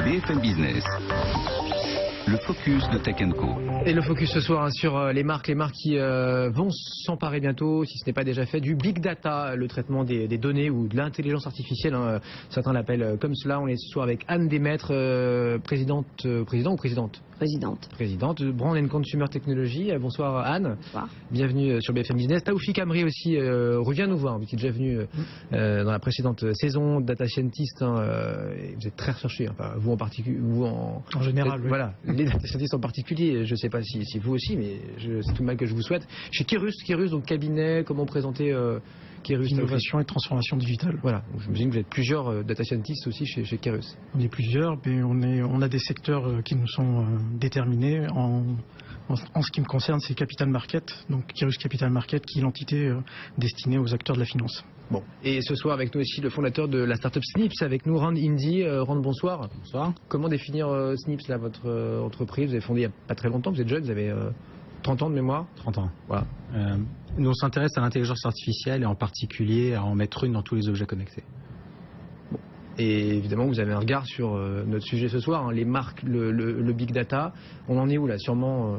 BFM Business, le focus de Tech & Co. Et le focus ce soir sur les marques qui vont s'emparer bientôt, si ce n'est pas déjà fait, du big data, le traitement des données ou de l'intelligence artificielle. Certains l'appellent comme cela. On est ce soir avec Anne Desmaîtres, présidente de Brand & Consumer Technology. Bonsoir Anne. Bonsoir. Bienvenue sur BFM Business. Taoufik Amri aussi revient nous voir. Vous étiez déjà venu dans la précédente saison, data scientist. Vous êtes très recherché. Enfin, vous en particulier, vous en général. Oui. Voilà, les data scientists en particulier. Je ne sais pas si vous aussi, mais c'est tout le mal que je vous souhaite. Chez Kérus, donc cabinet, comment présenter Kérus? Innovation et transformation digitale. Voilà, donc je me dis que vous êtes plusieurs data scientists aussi chez Kérus. On est plusieurs, mais on a des secteurs qui nous sont déterminés. En ce qui me concerne, c'est Capital Market, donc Kérus Capital Market, qui est l'entité destinée aux acteurs de la finance. Bon, et ce soir avec nous aussi le fondateur de la startup Snips, avec nous Rand Indy. Rand, bonsoir. Bonsoir. Comment définir Snips, là, votre entreprise? Vous avez fondé il n'y a pas très longtemps, vous êtes jeune, vous avez 30 ans de mémoire? 30 ans. Voilà. Nous, on s'intéresse à l'intelligence artificielle et en particulier à en mettre une dans tous les objets connectés. Bon. Et évidemment, vous avez un regard sur notre sujet ce soir, hein, les marques, le big data. On en est où là? Sûrement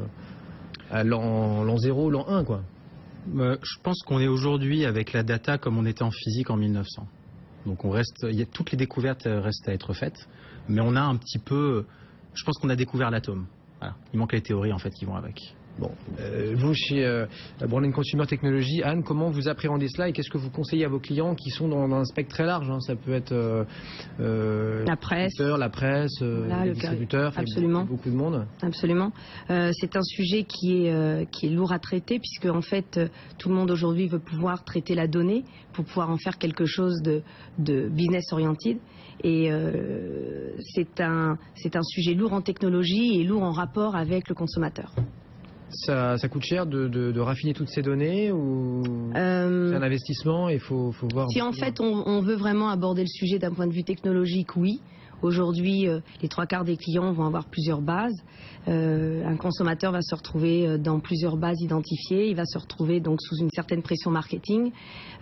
à l'an 0, l'an 1, quoi. Je pense qu'on est aujourd'hui avec la data comme on était en physique en 1900. Donc toutes les découvertes restent à être faites, mais on a un petit peu, je pense qu'on a découvert l'atome. Voilà. Il manque les théories en fait qui vont avec. Bon, vous chez Brand & Consumer Technology, Anne, comment vous appréhendez cela et qu'est-ce que vous conseillez à vos clients qui sont dans un spectre très large, hein? Ça peut être la presse, voilà, les distributeurs, absolument, beaucoup de monde. Absolument. C'est un sujet qui est lourd à traiter puisque en fait tout le monde aujourd'hui veut pouvoir traiter la donnée pour pouvoir en faire quelque chose de business oriented. Et c'est un sujet lourd en technologie et lourd en rapport avec le consommateur. Ça coûte cher de raffiner toutes ces données ou c'est un investissement? Il faut voir. Si en fait on veut vraiment aborder le sujet d'un point de vue technologique, oui. Aujourd'hui, les 3/4 des clients vont avoir plusieurs bases. Un consommateur va se retrouver dans plusieurs bases identifiées. Il va se retrouver donc sous une certaine pression marketing.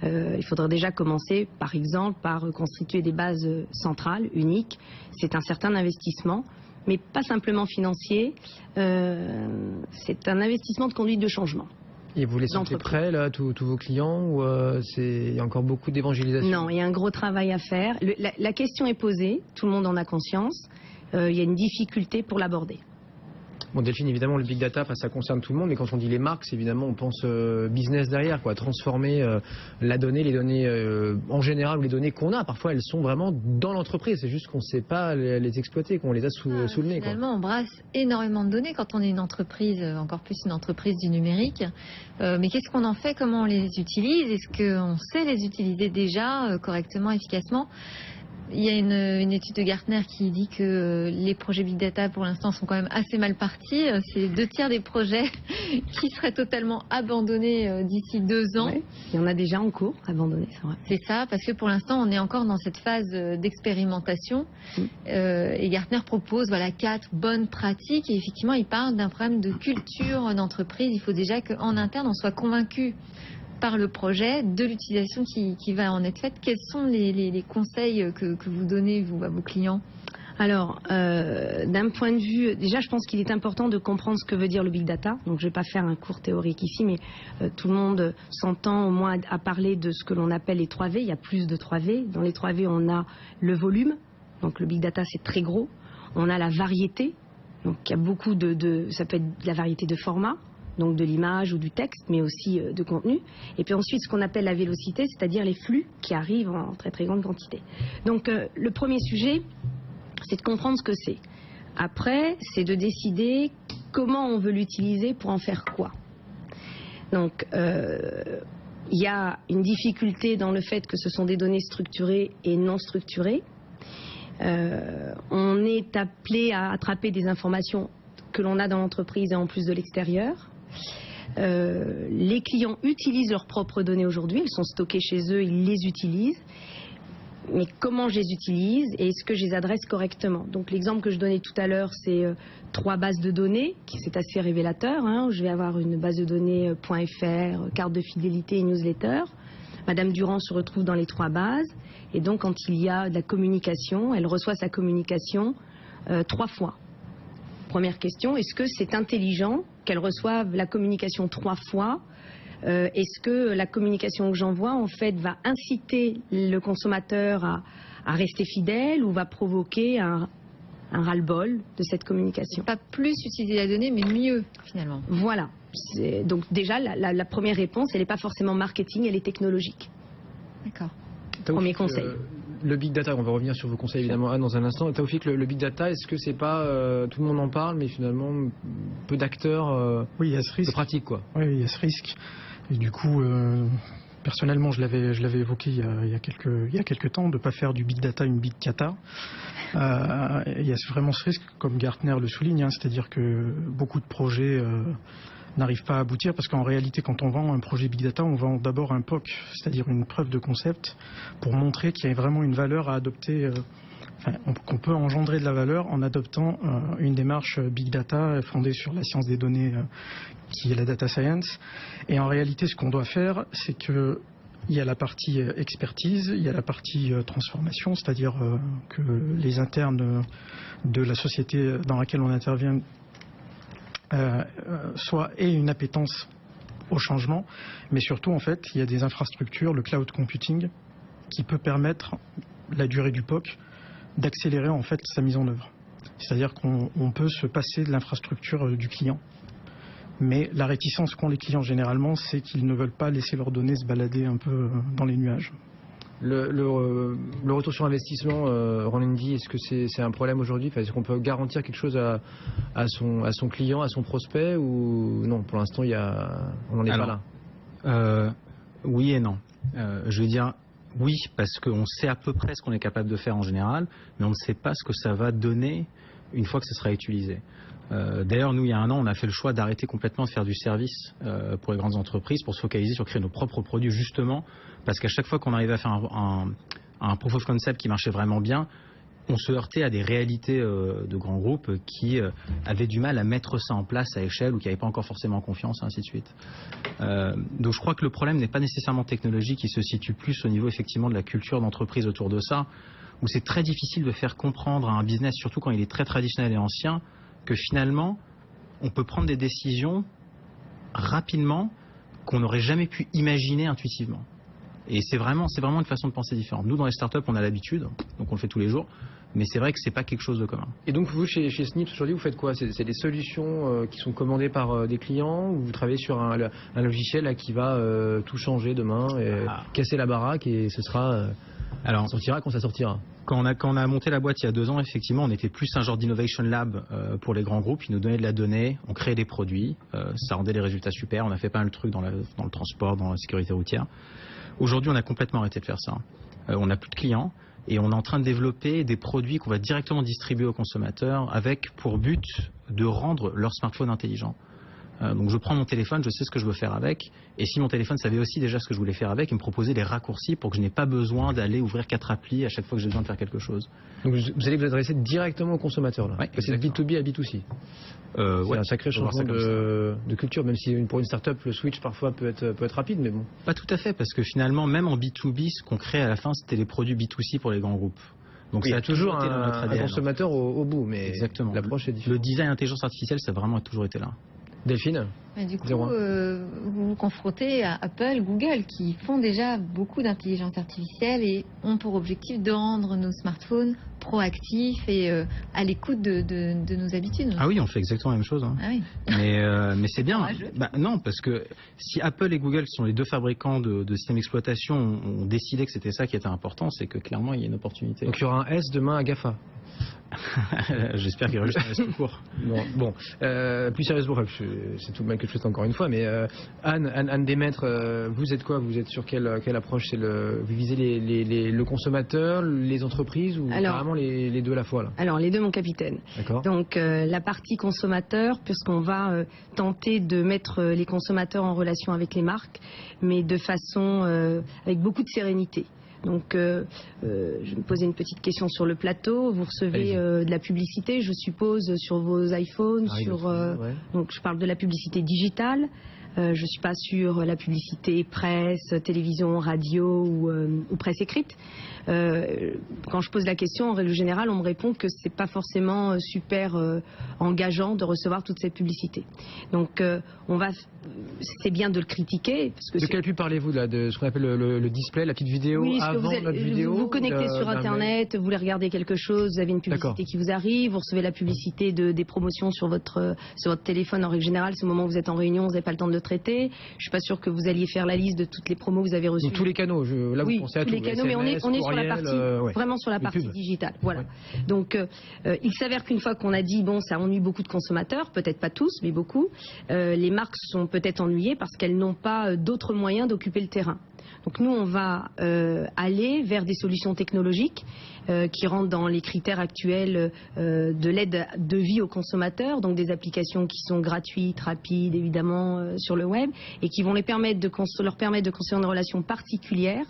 Il faudrait déjà commencer, par exemple, par constituer des bases centrales, uniques. C'est un certain investissement, mais pas simplement financier. C'est un investissement de conduite de changement. Et vous les sentez prêts, là, tous vos clients, ou il y a encore beaucoup d'évangélisation? Non, il y a un gros travail à faire. La question est posée, tout le monde en a conscience. Il y a une difficulté pour l'aborder. Bon, Delphine, évidemment, le big data, ça concerne tout le monde, mais quand on dit les marques, évidemment, on pense business derrière, quoi. Transformer la donnée, les données en général, ou les données qu'on a, parfois, elles sont vraiment dans l'entreprise. C'est juste qu'on ne sait pas les exploiter, qu'on les a sous le nez, quoi. Finalement, on brasse énormément de données quand on est une entreprise, encore plus une entreprise du numérique. Mais qu'est-ce qu'on en fait? Comment on les utilise? Est-ce qu'on sait les utiliser déjà correctement, efficacement? Il y a une étude de Gartner qui dit que les projets Big Data pour l'instant sont quand même assez mal partis. C'est 2/3 des projets qui seraient totalement abandonnés d'ici 2 ans. Ouais, il y en a déjà en cours, abandonnés, c'est vrai. C'est ça, parce que pour l'instant on est encore dans cette phase d'expérimentation. Et Gartner propose 4 bonnes pratiques et effectivement il parle d'un problème de culture d'entreprise. Il faut déjà qu'en interne on soit convaincu par le projet, de l'utilisation qui va en être faite. Quels sont les conseils que vous donnez, vous, à vos clients? Alors, d'un point de vue, déjà je pense qu'il est important de comprendre ce que veut dire le big data. Donc je ne vais pas faire un cours théorique ici, mais tout le monde s'entend au moins à parler de ce que l'on appelle les 3V. Il y a plus de 3V. Dans les 3V, on a le volume. Donc le big data, c'est très gros. On a la variété. Donc il y a beaucoup ça peut être de la variété de format, donc de l'image ou du texte, mais aussi de contenu. Et puis ensuite, ce qu'on appelle la vélocité, c'est-à-dire les flux qui arrivent en très très grande quantité. Donc le premier sujet, c'est de comprendre ce que c'est. Après, c'est de décider comment on veut l'utiliser pour en faire quoi. Donc, il y a une difficulté dans le fait que ce sont des données structurées et non structurées. On est appelé à attraper des informations que l'on a dans l'entreprise et en plus de l'extérieur. Les clients utilisent leurs propres données aujourd'hui, elles sont stockées chez eux, ils les utilisent. Mais comment je les utilise et est-ce que je les adresse correctement? Donc l'exemple que je donnais tout à l'heure, c'est 3 bases de données, c'est assez révélateur. Je vais avoir une base de données .fr, carte de fidélité et newsletter. Madame Durand se retrouve dans les 3 bases et donc quand il y a de la communication, elle reçoit sa communication 3 fois. Première question, est-ce que c'est intelligent qu'elles reçoivent la communication 3 fois? Est-ce que la communication que j'envoie, en fait, va inciter le consommateur à rester fidèle ou va provoquer un ras-le-bol de cette communication? Pas plus utiliser la donnée, mais mieux, finalement. Voilà. Donc déjà, la première réponse, elle n'est pas forcément marketing, elle est technologique. D'accord. Premier conseil. Le big data, on va revenir sur vos conseils évidemment Anne, dans un instant. Taoufik, le big data, est-ce que c'est pas tout le monde en parle, mais finalement peu d'acteurs Oui, il y a ce risque. pratiques quoi. Oui, il y a ce risque. Et du coup, personnellement, je l'avais évoqué il y a quelques temps, de ne pas faire du big data une big cata. Il y a vraiment ce risque, comme Gartner le souligne, c'est-à-dire que beaucoup de projets n'arrivent pas à aboutir parce qu'en réalité, quand on vend un projet big data, on vend d'abord un POC, c'est-à-dire une preuve de concept, pour montrer qu'il y a vraiment une valeur à adopter. Qu'on peut engendrer de la valeur en adoptant une démarche big data fondée sur la science des données qui est la data science. Et en réalité, ce qu'on doit faire, c'est que il y a la partie expertise, il y a la partie transformation, c'est-à-dire que les internes de la société dans laquelle on intervient aient une appétence au changement, mais surtout en fait, il y a des infrastructures, le cloud computing, qui peut permettre la durée du POC d'accélérer en fait sa mise en œuvre. C'est-à-dire qu'on peut se passer de l'infrastructure du client. Mais la réticence qu'ont les clients généralement, c'est qu'ils ne veulent pas laisser leurs données se balader un peu dans les nuages. Le retour sur investissement, Roland-Indy, est-ce que c'est un problème aujourd'hui? Est-ce qu'on peut garantir quelque chose à son client, à son prospect, ou non? Pour l'instant, on n'en est pas là. Oui et non. Je veux dire, oui, parce qu'on sait à peu près ce qu'on est capable de faire en général, mais on ne sait pas ce que ça va donner une fois que ce sera utilisé. D'ailleurs, nous, il y a un an, on a fait le choix d'arrêter complètement de faire du service pour les grandes entreprises pour se focaliser sur créer nos propres produits, justement, parce qu'à chaque fois qu'on arrivait à faire un proof of concept qui marchait vraiment bien, on se heurtait à des réalités de grands groupes qui avaient du mal à mettre ça en place à échelle ou qui n'avaient pas encore forcément confiance, et ainsi de suite. Donc je crois que le problème n'est pas nécessairement technologique, il se situe plus au niveau effectivement de la culture d'entreprise autour de ça, où c'est très difficile de faire comprendre à un business, surtout quand il est très traditionnel et ancien, que finalement, on peut prendre des décisions rapidement qu'on n'aurait jamais pu imaginer intuitivement. Et c'est vraiment une façon de penser différente. Nous, dans les startups, on a l'habitude, donc on le fait tous les jours, mais c'est vrai que c'est pas quelque chose de commun. Et donc vous, chez Snips, aujourd'hui, vous faites quoi? C'est des solutions qui sont commandées par des clients, ou vous travaillez sur un logiciel là, qui va tout changer demain, et casser la baraque, et ce sera... ça sortira quand ça sortira. Quand on a monté la boîte il y a 2 ans, effectivement, on était plus un genre d'innovation lab pour les grands groupes. Ils nous donnaient de la donnée, on créait des produits, ça rendait des résultats super. On a fait pas mal de trucs dans le transport, dans la sécurité routière. Aujourd'hui, on a complètement arrêté de faire ça. On n'a plus de clients et on est en train de développer des produits qu'on va directement distribuer aux consommateurs avec pour but de rendre leur smartphone intelligent. Donc je prends mon téléphone, je sais ce que je veux faire avec, et si mon téléphone savait aussi déjà ce que je voulais faire avec, il me proposait des raccourcis pour que je n'ai pas besoin d'aller ouvrir 4 applis à chaque fois que j'ai besoin de faire quelque chose. Donc vous allez vous adresser directement aux consommateurs là. Ouais, c'est de B2B à B2C. C'est un sacré changement de culture, même si pour une start-up le switch parfois peut être rapide, mais bon. Pas tout à fait, parce que finalement même en B2B, ce qu'on crée à la fin c'était les produits B2C pour les grands groupes. Donc oui, ça a toujours été dans notre ADN, un consommateur au bout, mais exactement. L'approche est différente. Le design intelligence artificielle, ça a vraiment toujours été là. Delphine? Mais du coup, vous vous confrontez à Apple, Google, qui font déjà beaucoup d'intelligence artificielle et ont pour objectif de rendre nos smartphones proactifs et à l'écoute de nos habitudes. Ah oui, on fait exactement la même chose. Hein. Ah oui. Mais c'est bien. Non, parce que si Apple et Google, qui sont les 2 fabricants de systèmes d'exploitation, ont décidé que c'était ça qui était important, c'est que clairement, il y a une opportunité. Donc il y aura un S demain à GAFA. J'espère qu'il y aura juste un S tout court. Bon. Plus sérieusement, c'est tout de même quelque chose encore une fois, mais Anne Desmaîtres, vous êtes quoi? Vous êtes sur quelle approche? Vous visez le consommateur, les entreprises, ou carrément les deux à la fois là? Alors les deux, mon capitaine. D'accord. Donc la partie consommateur, puisqu'on va tenter de mettre les consommateurs en relation avec les marques, mais de façon avec beaucoup de sérénité. Donc, je vais me poser une petite question sur le plateau. Vous recevez de la publicité, je suppose, sur vos iPhones, donc je parle de la publicité digitale. je ne suis pas sur la publicité presse, télévision, radio ou presse écrite. Quand je pose la question, en règle générale, on me répond que c'est pas forcément super engageant de recevoir toute cette publicité. Donc, c'est bien de le critiquer. Parce que de quelle pub parlez-vous là? De ce qu'on appelle le display, la petite vidéo avant notre vidéo? Vous vous connectez sur Internet, vous voulez regarder quelque chose, vous avez une publicité qui vous arrive, vous recevez la publicité des promotions sur votre téléphone. En règle générale, c'est au moment où vous êtes en réunion, vous n'avez pas le temps de le traiter. Je suis pas sûre que vous alliez faire la liste de toutes les promos que vous avez reçues. Donc tous les canaux, là vous pensez à tous les canaux, mais on est sur la partie, vraiment sur la partie digitale. Voilà. Ouais. Donc, il s'avère qu'une fois qu'on a dit, bon, ça ennuie beaucoup de consommateurs, peut-être pas tous, mais beaucoup, les marques sont peut-être ennuyées parce qu'elles n'ont pas d'autres moyens d'occuper le terrain. Donc nous, on va aller vers des solutions technologiques qui rentrent dans les critères actuels de l'aide de vie aux consommateurs, donc des applications qui sont gratuites, rapides, évidemment, sur le web, et qui vont leur permettre de construire une relation particulière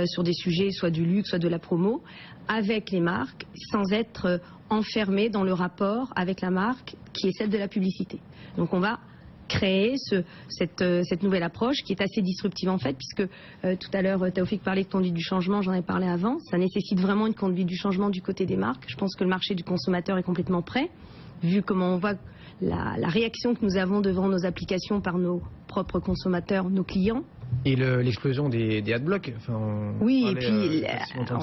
sur des sujets, soit du luxe, soit de la promo, avec les marques, sans être enfermés dans le rapport avec la marque qui est celle de la publicité. Donc on va créer cette nouvelle approche qui est assez disruptive en fait, puisque tout à l'heure Taoufik parlait de conduite du changement, j'en ai parlé avant, ça nécessite vraiment une conduite du changement du côté des marques. Je pense que le marché du consommateur est complètement prêt, vu comment on voit la réaction que nous avons devant nos applications par nos propres consommateurs, nos clients. Et l'explosion des adblocks. Oui, et puis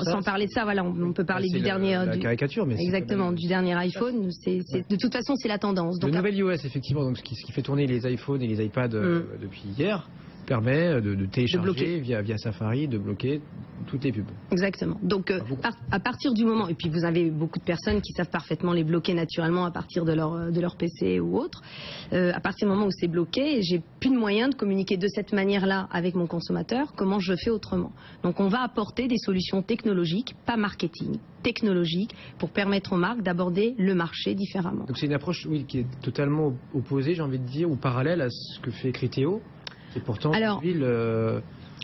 sans parler de ça, voilà, on peut parler du dernier, la caricature, mais exactement, du dernier iPhone. De toute façon, c'est la tendance. Donc, le nouvel iOS, effectivement, donc ce qui fait tourner les iPhones et les iPads depuis hier, permet de télécharger via Safari, de bloquer toutes les pubs. Exactement. Donc à partir du moment, et puis vous avez beaucoup de personnes qui savent parfaitement les bloquer naturellement à partir de leur PC ou autre, à partir du moment où c'est bloqué, j'ai plus de moyens de communiquer de cette manière-là avec mon consommateur, comment je fais autrement. Donc on va apporter des solutions technologiques, pas marketing, technologiques, pour permettre aux marques d'aborder le marché différemment. Donc c'est une approche qui est totalement opposée, j'ai envie de dire, ou parallèle à ce que fait Criteo. C'est pourtant une ville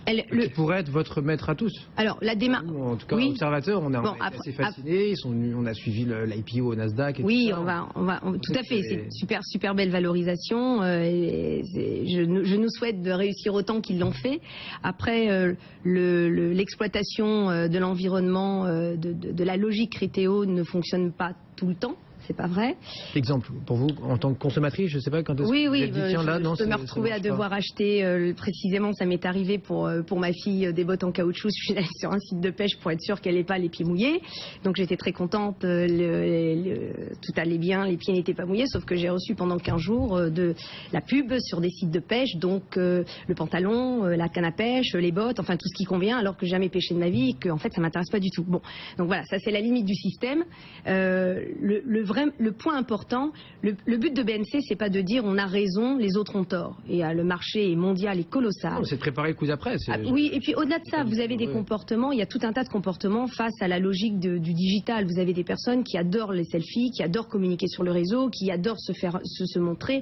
qui pourrait être votre maître à tous. Alors, la démarche. En tout cas, observateurs, on est assez fascinés. On a suivi l'IPO au Nasdaq. Oui, on va tout à fait. C'est super belle valorisation. Je nous souhaite de réussir autant qu'ils l'ont fait. Après, l'exploitation de l'environnement, de la logique Criteo ne fonctionne pas tout le temps. C'est pas vrai. Exemple, pour vous, en tant que consommatrice, je ne sais pas quand est-ce que vous êtes dit, tiens, là, non, je peux me retrouver à devoir acheter, précisément, ça m'est arrivé pour ma fille, des bottes en caoutchouc. Je suis allée sur un site de pêche pour être sûre qu'elle n'ait pas les pieds mouillés. Donc j'étais très contente, tout allait bien, les pieds n'étaient pas mouillés, sauf que j'ai reçu pendant 15 jours de la pub sur des sites de pêche, donc le pantalon, la canne à pêche, les bottes, enfin tout ce qui convient, alors que j'ai jamais pêché de ma vie et que en fait ça m'intéresse pas du tout. Bon, donc voilà, ça c'est la limite du système. Le point important, le but de BNC, c'est pas de dire on a raison, les autres ont tort. Et le marché mondial est colossal. C'est de préparer le coup d'après. Oui, et puis au-delà de ça, vous avez des comportements, il y a tout un tas de comportements face à la logique du digital. Vous avez des personnes qui adorent les selfies, qui adorent communiquer sur le réseau, qui adorent se montrer.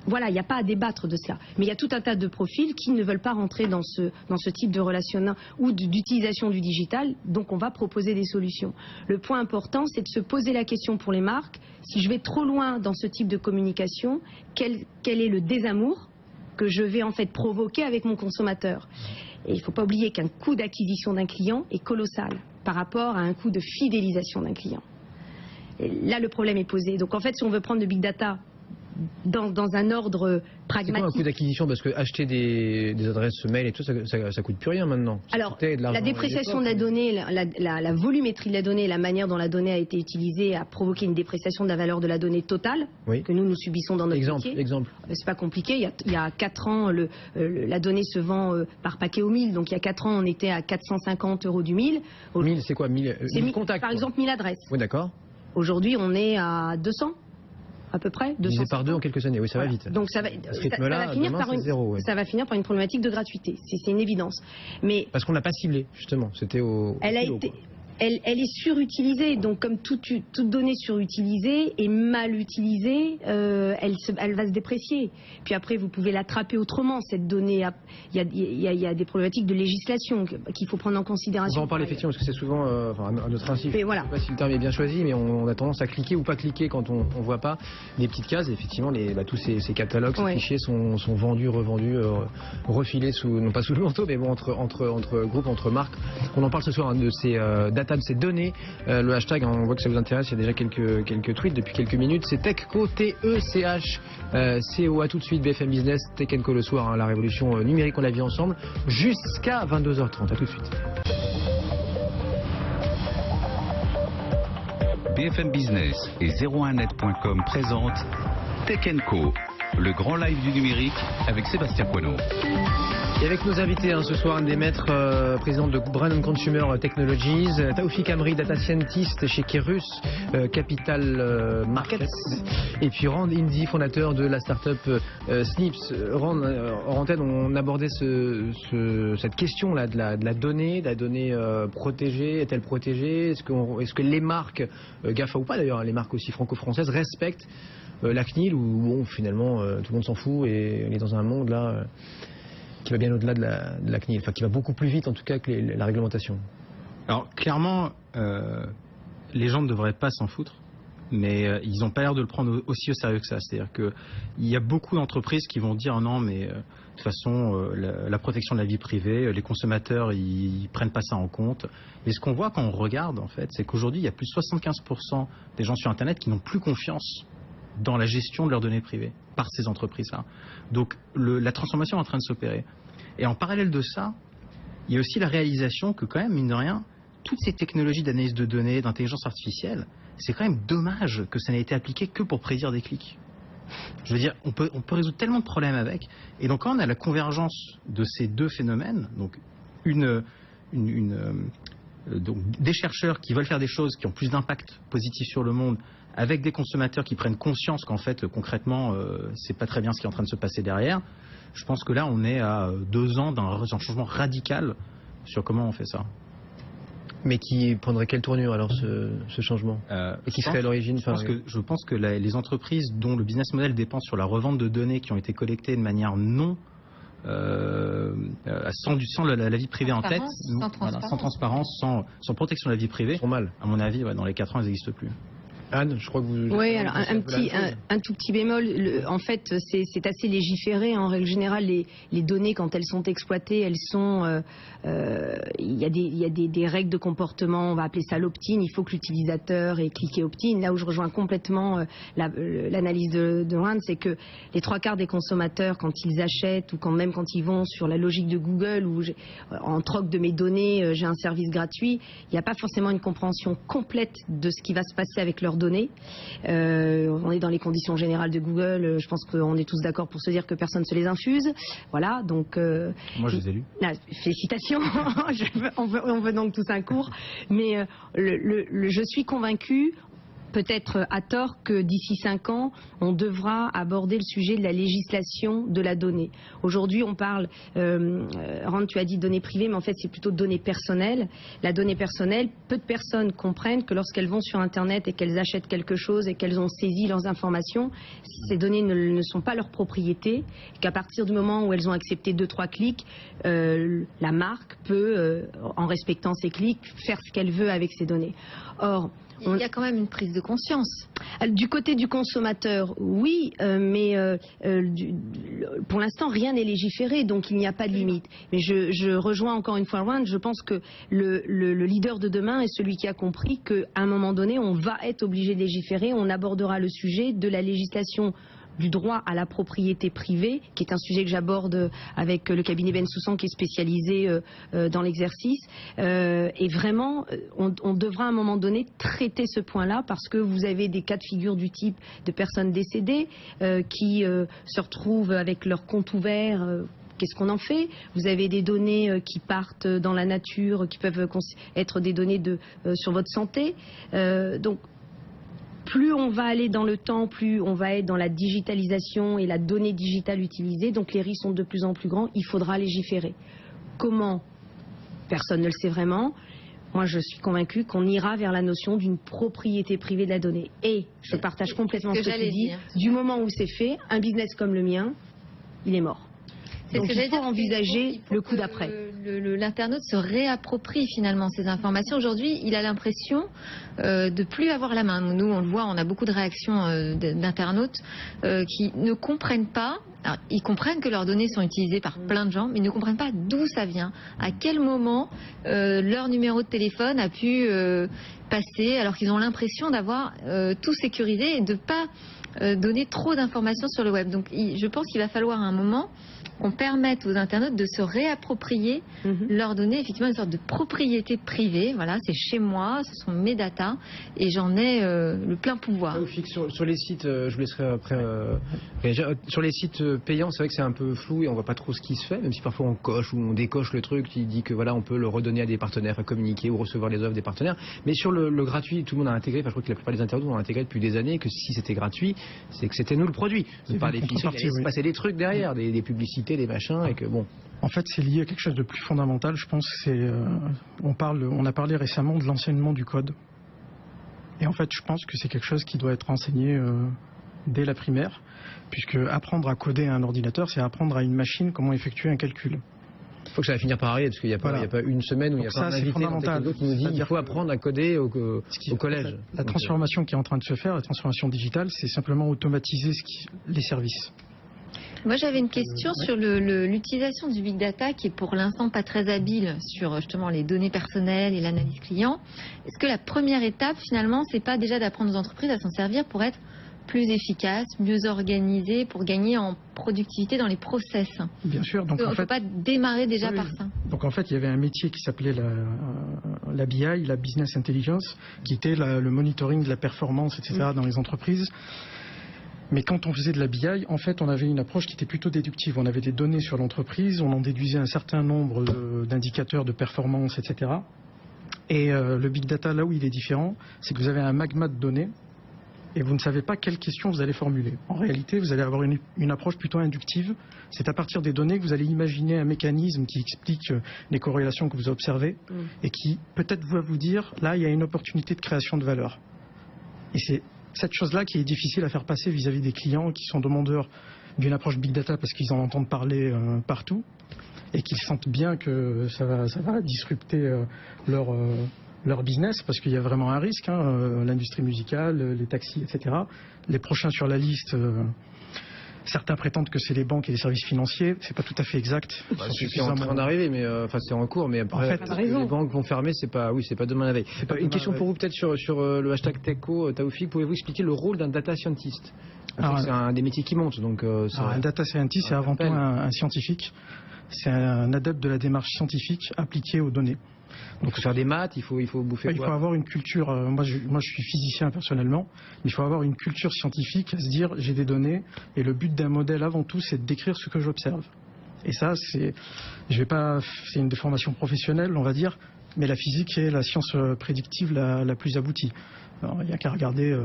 Voilà, il n'y a pas à débattre de cela. Mais il y a tout un tas de profils qui ne veulent pas rentrer dans ce type de relationnel ou d'utilisation du digital. Donc on va proposer des solutions. Le point important, c'est de se poser la question pour les marques. Si je vais trop loin dans ce type de communication, quel est le désamour que je vais en fait provoquer avec mon consommateur? Et il ne faut pas oublier qu'un coût d'acquisition d'un client est colossal par rapport à un coût de fidélisation d'un client. Et là, le problème est posé. Donc en fait, si on veut prendre le big data dans un ordre pragmatique. C'est quoi un coût d'acquisition? Parce que acheter des adresses mail et tout, ça coûte plus rien maintenant. Alors, la dépréciation de la donnée, la volumétrie de la donnée, la manière dont la donnée a été utilisée a provoqué une dépréciation de la valeur de la donnée totale que nous subissons dans notre métier. Exemple. C'est pas compliqué. Il y a 4 ans, la donnée se vend par paquet au 1000. Donc il y a 4 ans, on était à 450 € du 1000. 1000, c'est quoi 1000 contacts? Par exemple, 1000 adresses. Oui, d'accord. Aujourd'hui, on est à 200. À peu près. Divisé par 2 en quelques années, oui, ça va vite. Donc ça va finir par une problématique de gratuité. C'est une évidence. Mais parce qu'on n'a pas ciblé, justement. C'était au. elle est surutilisée. Donc comme toute donnée surutilisée et mal utilisée, elle va se déprécier. Puis après, vous pouvez l'attraper autrement, cette donnée. Il y a des problématiques de législation qu'il faut prendre en considération. On va en parler effectivement, parce que c'est souvent à notre insu. Mais voilà. Je ne sais pas si le terme est bien choisi, mais on a tendance à cliquer ou pas cliquer quand on ne voit pas des petites cases. Et effectivement, tous ces catalogues, ces fichiers sont vendus, revendus, refilés non pas sous le manteau, mais bon, entre groupes, entre marques. On en parle ce soir de ces data, de ces données. Le hashtag, on voit que ça vous intéresse, il y a déjà quelques tweets depuis quelques minutes. C'est TechCo, T-E-C-H-C-O. À tout de suite, BFM Business, Tech & Co le soir, la révolution numérique, on la vit ensemble, jusqu'à 22h30. À tout de suite. BFM Business et 01net.com présentent Tech & Co, le grand live du numérique avec Sébastien Coineau. Et avec nos invités ce soir, Anne Demettre, présidente de Brand and Consumer Technologies, Taoufik Amri, data scientist chez Kerus Capital Markets, et puis Rand Indy, fondateur de la start-up Snips. Rand, hors antenne, on abordait cette question-là de la donnée protégée. Est-elle protégée? Est-ce que les marques, GAFA ou pas d'ailleurs, les marques aussi franco-françaises, respectent la CNIL, ou bon, finalement tout le monde s'en fout et on est dans un monde là qui va bien au-delà de la CNIL, enfin qui va beaucoup plus vite en tout cas que la réglementation. Alors clairement, les gens ne devraient pas s'en foutre, mais ils n'ont pas l'air de le prendre aussi au sérieux que ça. C'est-à-dire qu'il y a beaucoup d'entreprises qui vont dire non, mais de toute façon, la protection de la vie privée, les consommateurs, ils prennent pas ça en compte. Et ce qu'on voit quand on regarde, en fait, c'est qu'aujourd'hui, il y a plus de 75% des gens sur Internet qui n'ont plus confiance dans la gestion de leurs données privées par ces entreprises-là. Donc la transformation est en train de s'opérer. Et en parallèle de ça, il y a aussi la réalisation que quand même, mine de rien, toutes ces technologies d'analyse de données, d'intelligence artificielle, c'est quand même dommage que ça n'ait été appliqué que pour prédire des clics. Je veux dire, on peut résoudre tellement de problèmes avec. Et donc quand on a la convergence de ces deux phénomènes, donc donc des chercheurs qui veulent faire des choses qui ont plus d'impact positif sur le monde, avec des consommateurs qui prennent conscience qu'en fait, concrètement, c'est pas très bien ce qui est en train de se passer derrière. Je pense que là, on est à 2 ans d'un changement radical sur comment on fait ça. Mais qui prendrait quelle tournure alors ce changement et qui serait à l'origine? Je pense que les entreprises dont le business model dépend sur la revente de données qui ont été collectées de manière non sans la vie privée en tête, sans transparence, sans protection de la vie privée, sont mal. À mon avis, dans les 4 ans, elles n'existent plus. Anne, je crois que vous... Oui, alors un tout petit bémol. En fait, c'est assez légiféré. En règle générale, les données, quand elles sont exploitées, elles sont... Il y a des règles de comportement, on va appeler ça l'opt-in. Il faut que l'utilisateur ait cliqué opt-in. Là où je rejoins complètement l'analyse de Rand, c'est que les 3/4 des consommateurs, quand ils achètent ou même quand ils vont sur la logique de Google, où en troc de mes données, j'ai un service gratuit, il n'y a pas forcément une compréhension complète de ce qui va se passer avec leurs données. On est dans les conditions générales de Google. Je pense qu'on est tous d'accord pour se dire que personne ne se les infuse. Voilà, donc... Moi, je les ai lus. Félicitations. On veut donc tous un cours. Mais je suis convaincue, peut-être à tort, que d'ici 5 ans, on devra aborder le sujet de la législation de la donnée. Aujourd'hui, on parle, Rand, tu as dit données privées, mais en fait, c'est plutôt données personnelles. La donnée personnelle, peu de personnes comprennent que lorsqu'elles vont sur Internet et qu'elles achètent quelque chose et qu'elles ont saisi leurs informations, ces données ne sont pas leur propriété, qu'à partir du moment où elles ont accepté 2-3 clics, la marque peut, en respectant ces clics, faire ce qu'elle veut avec ces données. Or, il y a quand même une prise de conscience. Du côté du consommateur, oui, mais pour l'instant, rien n'est légiféré, donc il n'y a pas de limite. Mais je rejoins encore une fois Rand, je pense que le leader de demain est celui qui a compris qu'à un moment donné, on va être obligé de légiférer, on abordera le sujet de la législation du droit à la propriété privée, qui est un sujet que j'aborde avec le cabinet Bensoussan qui est spécialisé dans l'exercice. Et vraiment, on devra à un moment donné traiter ce point-là parce que vous avez des cas de figure du type de personnes décédées qui se retrouvent avec leur compte ouvert. Qu'est-ce qu'on en fait? Vous avez des données qui partent dans la nature, qui peuvent être des données sur votre santé. Donc, plus on va aller dans le temps, plus on va être dans la digitalisation et la donnée digitale utilisée. Donc les risques sont de plus en plus grands. Il faudra légiférer. Comment? Personne ne le sait vraiment. moi je suis convaincue qu'on ira vers la notion d'une propriété privée de la donnée. Et je partage complètement ce que tu dis. Du moment où c'est fait, un business comme le mien, il est mort. Donc il faut envisager le coup d'après. L'internaute se réapproprie finalement ces informations. Aujourd'hui, il a l'impression de plus avoir la main. Nous, on le voit, on a beaucoup de réactions d'internautes qui ne comprennent pas. Alors, ils comprennent que leurs données sont utilisées par plein de gens, mais ils ne comprennent pas d'où ça vient, à quel moment leur numéro de téléphone a pu passer, alors qu'ils ont l'impression d'avoir tout sécurisé et de ne pas donner trop d'informations sur le web. Donc je pense qu'il va falloir à un moment qu'on permette aux internautes de se réapproprier leurs données, effectivement une sorte de propriété privée. Voilà, c'est chez moi, ce sont mes datas et j'en ai le plein pouvoir. Sur les sites, je vous laisserai après réagir. Sur les sites payants, c'est vrai que c'est un peu flou et on voit pas trop ce qui se fait, même si parfois on coche ou on décoche le truc qui dit que voilà, on peut le redonner à des partenaires, à communiquer ou recevoir les offres des partenaires. Mais sur le gratuit, tout le monde a intégré, enfin, je crois que la plupart des internautes ont intégré depuis des années que si c'était gratuit, c'est que c'était nous le produit. Par définition, il allait se passer des trucs derrière, des publicités, des machins, et que bon. En fait, c'est lié à quelque chose de plus fondamental. Je pense que on a parlé récemment de l'enseignement du code. Et en fait, je pense que c'est quelque chose qui doit être enseigné dès la primaire, puisque apprendre à coder un ordinateur, c'est apprendre à une machine comment effectuer un calcul. Il faut que ça va finir par arriver, parce qu'il n'y a, a pas une semaine où il y a pas un invité qui nous dit qu'il faut apprendre à coder au collège. La transformation qui est en train de se faire, la transformation digitale, c'est simplement automatiser les services. Moi, j'avais une question sur l'utilisation du big data qui est pour l'instant pas très habile sur justement les données personnelles et l'analyse client. Est-ce que la première étape, finalement, c'est pas déjà d'apprendre aux entreprises à s'en servir pour être plus efficaces, mieux organisées, pour gagner en productivité dans les process? Bien sûr. Donc, on ne peut pas démarrer déjà par ça. Donc en fait, il y avait un métier qui s'appelait la BI, la Business Intelligence, qui était le monitoring de la performance, etc. dans les entreprises. Mais quand on faisait de la BI, en fait, on avait une approche qui était plutôt déductive. On avait des données sur l'entreprise, on en déduisait un certain nombre d'indicateurs de performance, etc. Et le big data, là où il est différent, c'est que vous avez un magma de données et vous ne savez pas quelles questions vous allez formuler. En réalité, vous allez avoir une approche plutôt inductive. C'est à partir des données que vous allez imaginer un mécanisme qui explique les corrélations que vous observez et qui peut-être va vous dire, là, il y a une opportunité de création de valeur. Et c'est cette chose-là qui est difficile à faire passer vis-à-vis des clients qui sont demandeurs d'une approche big data parce qu'ils en entendent parler partout et qu'ils sentent bien que ça va disrupter leur business parce qu'il y a vraiment un risque, l'industrie musicale, les taxis, etc. Les prochains sur la liste, certains prétendent que c'est les banques et les services financiers, c'est pas tout à fait exact. C'est en train d'arriver, mais c'est en cours, mais après, en fait, les banques vont fermer, c'est pas demain la veille. Une question pour vous peut-être sur le hashtag TechCo, Taoufik, pouvez-vous expliquer le rôle d'un data scientist? C'est un des métiers qui monte, donc. Un data scientist, c'est avant tout un scientifique. C'est un adepte de la démarche scientifique appliquée aux données. Donc il faut faire des maths, il faut bouffer quoi? Il faut avoir une culture, moi je suis physicien personnellement, mais il faut avoir une culture scientifique à se dire j'ai des données et le but d'un modèle avant tout c'est de décrire ce que j'observe. Et ça c'est une déformation professionnelle on va dire, mais la physique est la science prédictive la plus aboutie. Alors, il n'y a qu'à regarder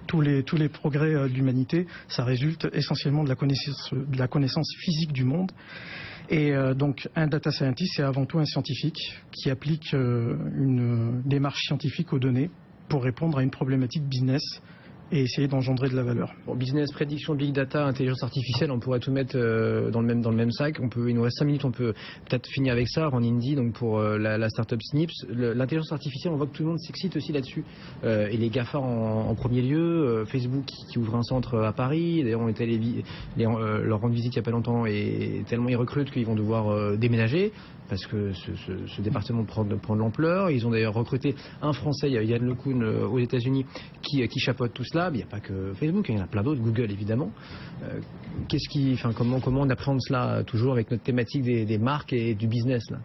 tous les progrès de l'humanité, ça résulte essentiellement de la connaissance physique du monde. Et donc un data scientist, c'est avant tout un scientifique qui applique une démarche scientifique aux données pour répondre à une problématique business et essayer d'engendrer de la valeur. Bon, business, prédiction, big data, intelligence artificielle, on pourrait tout mettre dans le même sac. Il nous reste 5 minutes, on peut peut-être finir avec ça. En Indie, donc pour la startup Snips, l'intelligence artificielle, on voit que tout le monde s'excite aussi là-dessus. Et les GAFA en premier lieu, Facebook qui ouvre un centre à Paris. D'ailleurs, on était leur rendre visite il n'y a pas longtemps et tellement ils recrutent qu'ils vont devoir déménager parce que ce département prend de l'ampleur. Ils ont d'ailleurs recruté un Français, Yann LeCun, aux États-Unis, qui chapeaute tout cela. Mais il n'y a pas que Facebook, il y en a plein d'autres, Google évidemment. Comment on appréhende cela toujours avec notre thématique des marques et du business là?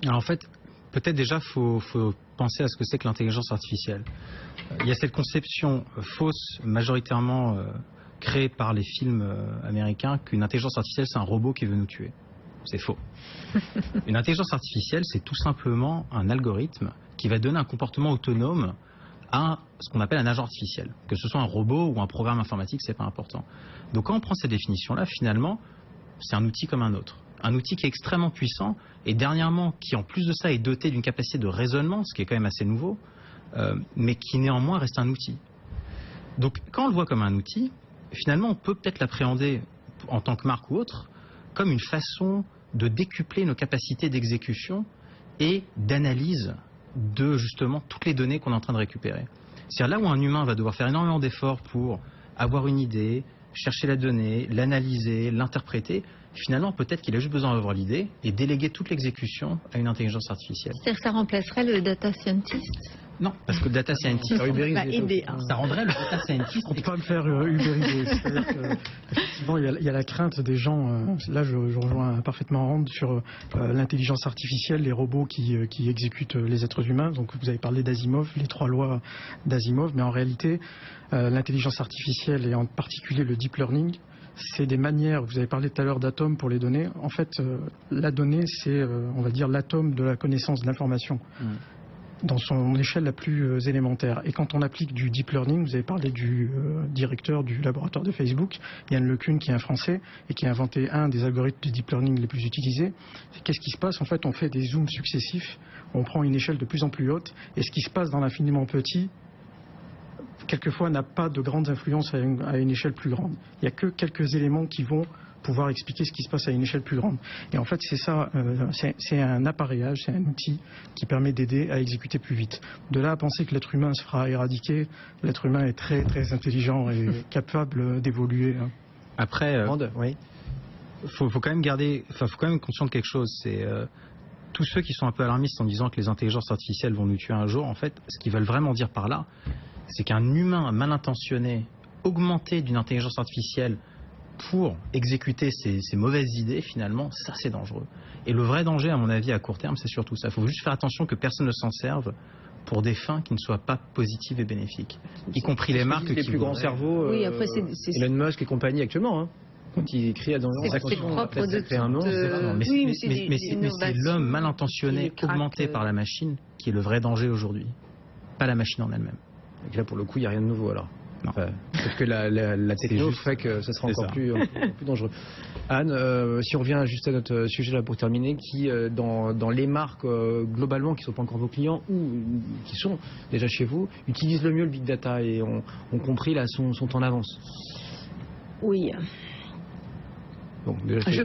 Alors en fait, peut-être déjà faut penser à ce que c'est que l'intelligence artificielle. Il y a cette conception fausse, majoritairement créée par les films américains, qu'une intelligence artificielle c'est un robot qui veut nous tuer. C'est faux. Une intelligence artificielle, c'est tout simplement un algorithme qui va donner un comportement autonome à ce qu'on appelle un agent artificiel. Que ce soit un robot ou un programme informatique, c'est pas important. Donc quand on prend cette définition-là, finalement, c'est un outil comme un autre. un outil qui est extrêmement puissant et dernièrement qui en plus de ça est doté d'une capacité de raisonnement, ce qui est quand même assez nouveau, mais qui néanmoins reste un outil. Donc quand on le voit comme un outil, finalement on peut peut-être l'appréhender en tant que marque ou autre comme une façon de décupler nos capacités d'exécution et d'analyse de justement toutes les données qu'on est en train de récupérer. C'est-à-dire là où un humain va devoir faire énormément d'efforts pour avoir une idée, chercher la donnée, l'analyser, l'interpréter, finalement peut-être qu'il a juste besoin d'avoir l'idée et déléguer toute l'exécution à une intelligence artificielle. C'est-à-dire que ça remplacerait le data scientist? Non, parce que le data scientist, ça rendrait le data scientist. On ne peut pas le faire ubériser. C'est-à-dire qu'effectivement, il y a la crainte des gens. Là, je rejoins parfaitement Rand sur l'intelligence artificielle, les robots qui exécutent les êtres humains. Donc, vous avez parlé d'Asimov, les 3 lois d'Asimov, mais en réalité, l'intelligence artificielle et en particulier le deep learning, c'est des manières, vous avez parlé tout à l'heure d'atomes pour les données. En fait, la donnée, c'est, on va dire, l'atome de la connaissance, de l'information. Dans son échelle la plus élémentaire. Et quand on applique du deep learning, vous avez parlé du directeur du laboratoire de Facebook, Yann LeCun, qui est un Français et qui a inventé un des algorithmes de deep learning les plus utilisés. Qu'est-ce qui se passe? En fait, on fait des zooms successifs, on prend une échelle de plus en plus haute, et ce qui se passe dans l'infiniment petit, quelquefois, n'a pas de grande influence à une échelle plus grande. Il n'y a que quelques éléments qui vont pouvoir expliquer ce qui se passe à une échelle plus grande. Et en fait, c'est ça, c'est un appareillage, c'est un outil qui permet d'aider à exécuter plus vite. De là à penser que l'être humain se fera éradiquer, l'être humain est très très intelligent et capable d'évoluer. Après, oui. faut quand même garder, faut quand même être conscient de quelque chose, c'est tous ceux qui sont un peu alarmistes en disant que les intelligences artificielles vont nous tuer un jour, en fait, ce qu'ils veulent vraiment dire par là, c'est qu'un humain mal intentionné, augmenté d'une intelligence artificielle pour exécuter ces mauvaises idées, finalement, ça c'est dangereux. Et le vrai danger, à mon avis, à court terme, c'est surtout ça. Il faut juste faire attention que personne ne s'en serve pour des fins qui ne soient pas positives et bénéfiques. Y compris les marques qui... Les plus grands cerveaux, oui, après, Elon Musk et compagnie actuellement, hein. Quand il écrit dans c'est propre de mais c'est l'homme mal intentionné, augmenté par la machine, qui est le vrai danger aujourd'hui. Pas la machine en elle-même. Donc là, pour le coup, il n'y a rien de nouveau alors. Non. Enfin, peut-être que la techno fait que ça sera encore plus dangereux. Anne, si on revient juste à notre sujet là pour terminer, qui dans les marques globalement qui ne sont pas encore vos clients ou qui sont déjà chez vous, utilisent le mieux le big data et ont compris là sont en avance? Oui. Bon, déjà, je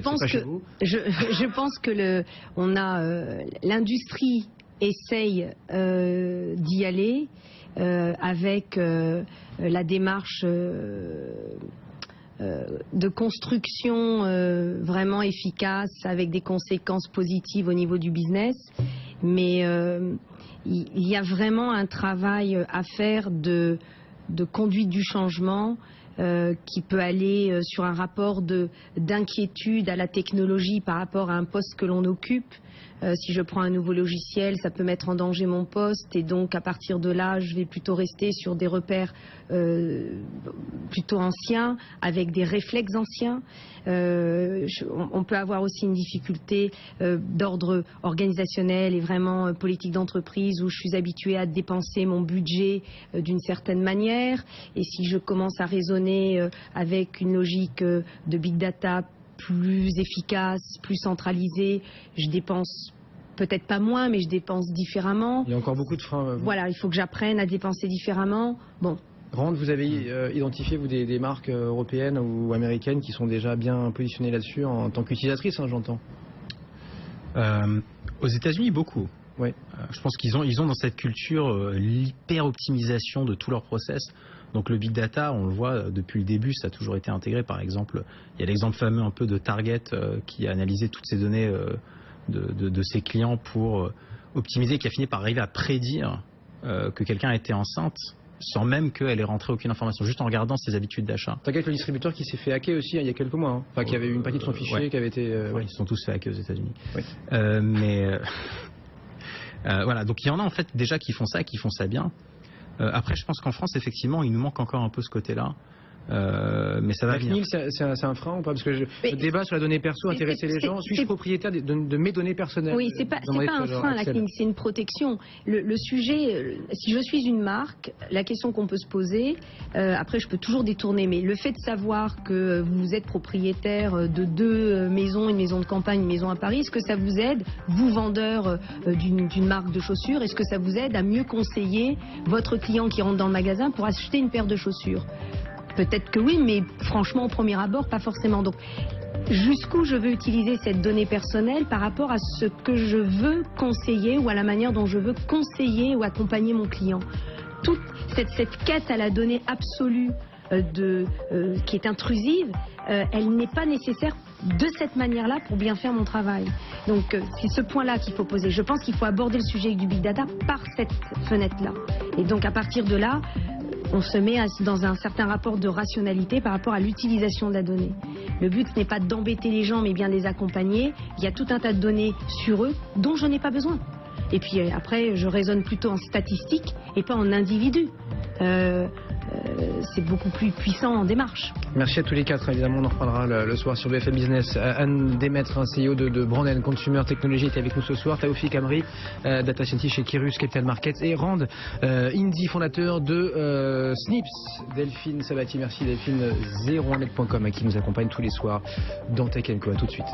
pense que l'industrie essaye d'y aller avec la démarche de construction vraiment efficace avec des conséquences positives au niveau du business, mais il y a vraiment un travail à faire de conduite du changement qui peut aller sur un rapport d'inquiétude à la technologie par rapport à un poste que l'on occupe. Si je prends un nouveau logiciel, ça peut mettre en danger mon poste et donc à partir de là, je vais plutôt rester sur des repères plutôt anciens, avec des réflexes anciens. On peut avoir aussi une difficulté d'ordre organisationnel et vraiment politique d'entreprise où je suis habituée à dépenser mon budget d'une certaine manière. Et si je commence à raisonner avec une logique de big data plus efficace, plus centralisée, je dépense peut-être pas moins, mais je dépense différemment. Il y a encore beaucoup de freins. Voilà, il faut que j'apprenne à dépenser différemment. Bon. Rand, vous avez identifié vous des marques européennes ou américaines qui sont déjà bien positionnées là-dessus en tant qu'utilisatrices, hein, j'entends. Aux États-Unis, beaucoup. Ouais. Je pense qu'ils ont dans cette culture l'hyper-optimisation de tous leurs process. Donc le big data, on le voit depuis le début, ça a toujours été intégré. Par exemple, il y a l'exemple fameux un peu de Target qui a analysé toutes ces données de ses clients pour optimiser, qui a fini par arriver à prédire que quelqu'un était enceinte sans même qu'elle ait rentré aucune information, juste en regardant ses habitudes d'achat. Target, le distributeur qui s'est fait hacker aussi il y a quelques mois, hein. Enfin qui avait eu une partie de son fichier qui avait été... Ouais, ils sont tous fait hacker aux États-Unis. Oui. Voilà, donc il y en a en fait déjà qui font ça bien. Après, je pense qu'en France, effectivement, il nous manque encore un peu ce côté-là. Mais ça va La venir. CNIL, c'est un frein ou pas? Parce que le débat sur la donnée perso intéresser les gens. Suis-je propriétaire de mes données personnelles? Oui, c'est pas un frein, la CNIL, c'est une protection. Le sujet, si je suis une marque, la question qu'on peut se poser, après je peux toujours détourner, mais le fait de savoir que vous êtes propriétaire de 2 maisons, une maison de campagne, une maison à Paris, est-ce que ça vous aide, vous vendeur d'une marque de chaussures, est-ce que ça vous aide à mieux conseiller votre client qui rentre dans le magasin pour acheter une paire de chaussures? Peut-être que oui, mais franchement, au premier abord, pas forcément. Donc, jusqu'où je veux utiliser cette donnée personnelle par rapport à ce que je veux conseiller ou à la manière dont je veux conseiller ou accompagner mon client. Toute cette quête à la donnée absolue qui est intrusive, elle n'est pas nécessaire de cette manière-là pour bien faire mon travail. Donc, c'est ce point-là qu'il faut poser. Je pense qu'il faut aborder le sujet du big data par cette fenêtre-là. Et donc, à partir de là, on se met dans un certain rapport de rationalité par rapport à l'utilisation de la donnée. Le but, ce n'est pas d'embêter les gens, mais bien de les accompagner. Il y a tout un tas de données sur eux dont je n'ai pas besoin. Et puis après, je raisonne plutôt en statistiques et pas en individus. C'est beaucoup plus puissant en démarche. Merci à tous les 4, évidemment on en reparlera le soir sur BFM Business. Anne Demettre, CEO de Brand & Consumer Technology, était avec nous ce soir. Taoufik Amri, Data Scientist chez Kirus Capital Markets, et Rand Indy, fondateur de Snips. Delphine Sabatier, merci Delphine, 01net.com qui nous accompagne tous les soirs dans Tech & Co. À tout de suite.